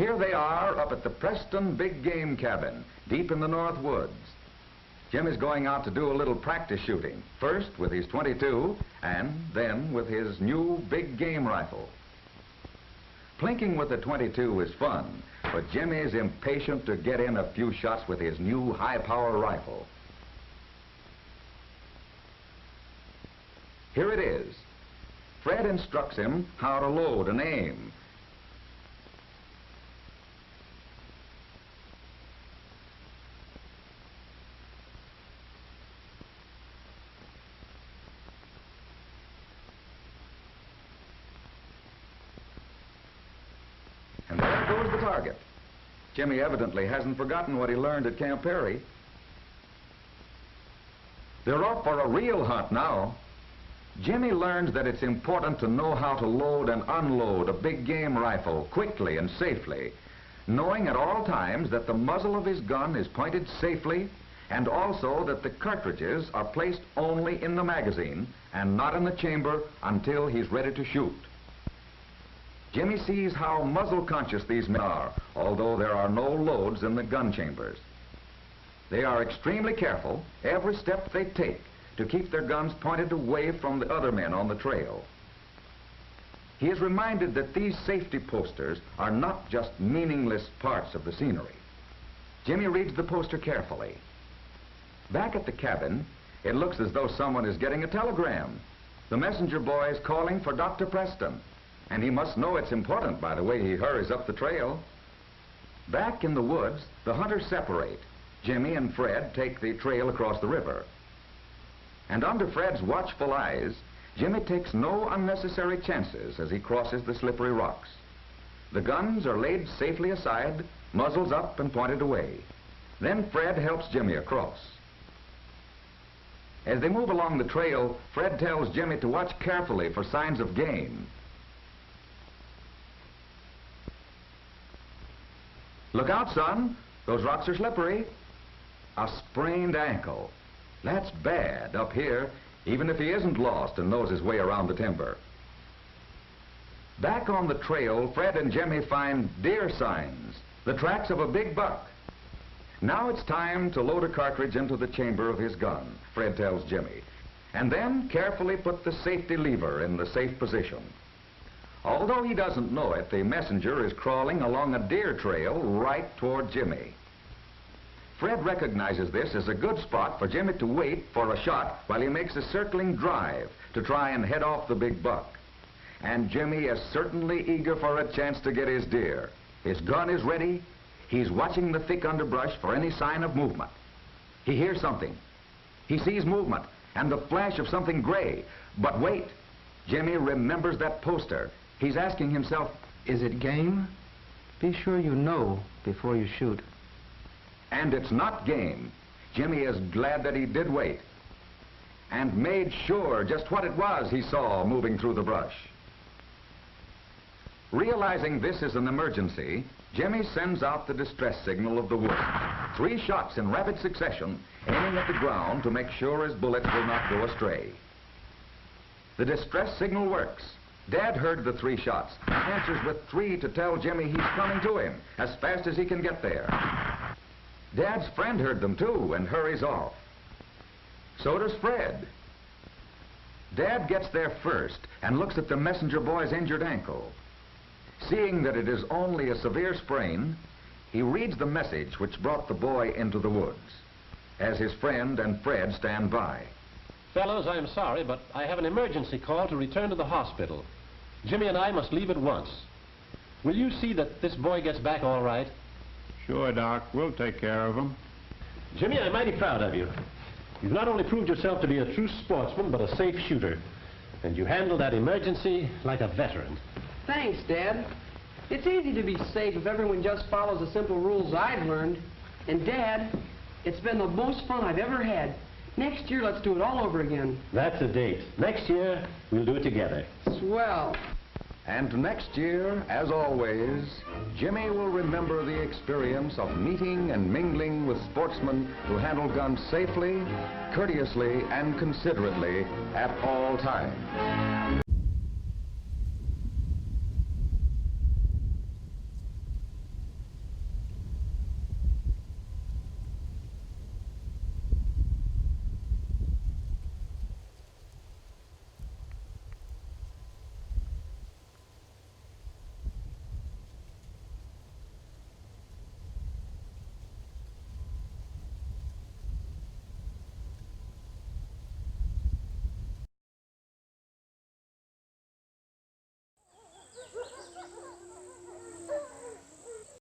Here they are up at the Preston Big Game Cabin, deep in the North Woods. Jim is going out to do a little practice shooting, first with his .22 and then with his new big game rifle. Plinking with the .22 is fun, but Jim is impatient to get in a few shots with his new high-power rifle. Here it is. Fred instructs him how to load and aim. And there goes the target. Jimmy evidently hasn't forgotten what he learned at Camp Perry. They're off for a real hunt now. Jimmy learns that it's important to know how to load and unload a big game rifle quickly and safely, knowing at all times that the muzzle of his gun is pointed safely and also that the cartridges are placed only in the magazine and not in the chamber until he's ready to shoot. Jimmy sees how muzzle conscious these men are, although there are no loads in the gun chambers. They are extremely careful every step they take to keep their guns pointed away from the other men on the trail. He is reminded that these safety posters are not just meaningless parts of the scenery. Jimmy reads the poster carefully. Back at the cabin, it looks as though someone is getting a telegram. The messenger boy is calling for Dr. Preston, and he must know it's important by the way he hurries up the trail. Back in the woods, the hunters separate. Jimmy and Fred take the trail across the river. And under Fred's watchful eyes, Jimmy takes no unnecessary chances as he crosses the slippery rocks. The guns are laid safely aside, muzzles up and pointed away. Then Fred helps Jimmy across. As they move along the trail, Fred tells Jimmy to watch carefully for signs of game. Look out, son. Those rocks are slippery. A sprained ankle. That's bad up here, even if he isn't lost and knows his way around the timber. Back on the trail, Fred and Jimmy find deer signs, the tracks of a big buck. Now it's time to load a cartridge into the chamber of his gun, Fred tells Jimmy, and then carefully put the safety lever in the safe position. Although he doesn't know it, the messenger is crawling along a deer trail right toward Jimmy. Fred recognizes this as a good spot for Jimmy to wait for a shot while he makes a circling drive to try and head off the big buck. And Jimmy is certainly eager for a chance to get his deer. His gun is ready. He's watching the thick underbrush for any sign of movement. He hears something. He sees movement and the flash of something gray. But wait, Jimmy remembers that poster. He's asking himself, is it game? Be sure you know before you shoot. And it's not game. Jimmy is glad that he did wait and made sure just what it was he saw moving through the brush. Realizing this is an emergency, Jimmy sends out the distress signal of the woods. 3 shots in rapid succession, aiming at the ground to make sure his bullets will not go astray. The distress signal works. Dad heard the 3 shots, answers with 3 to tell Jimmy he's coming to him as fast as he can get there. Dad's friend heard them too and hurries off. So does Fred. Dad gets there first and looks at the messenger boy's injured ankle. Seeing that it is only a severe sprain, he reads the message which brought the boy into the woods, as his friend and Fred stand by. Fellows, I'm sorry, but I have an emergency call to return to the hospital. Jimmy and I must leave at once. Will you see that this boy gets back all right? Sure, Doc. We'll take care of him. Jimmy, I'm mighty proud of you. You've not only proved yourself to be a true sportsman, but a safe shooter. And you handled that emergency like a veteran. Thanks, Dad. It's easy to be safe if everyone just follows the simple rules I've learned. And, Dad, it's been the most fun I've ever had. Next year, let's do it all over again. That's a date. Next year, we'll do it together. Swell. And next year, as always, Jimmy will remember the experience of meeting and mingling with sportsmen who handle guns safely, courteously, and considerately at all times.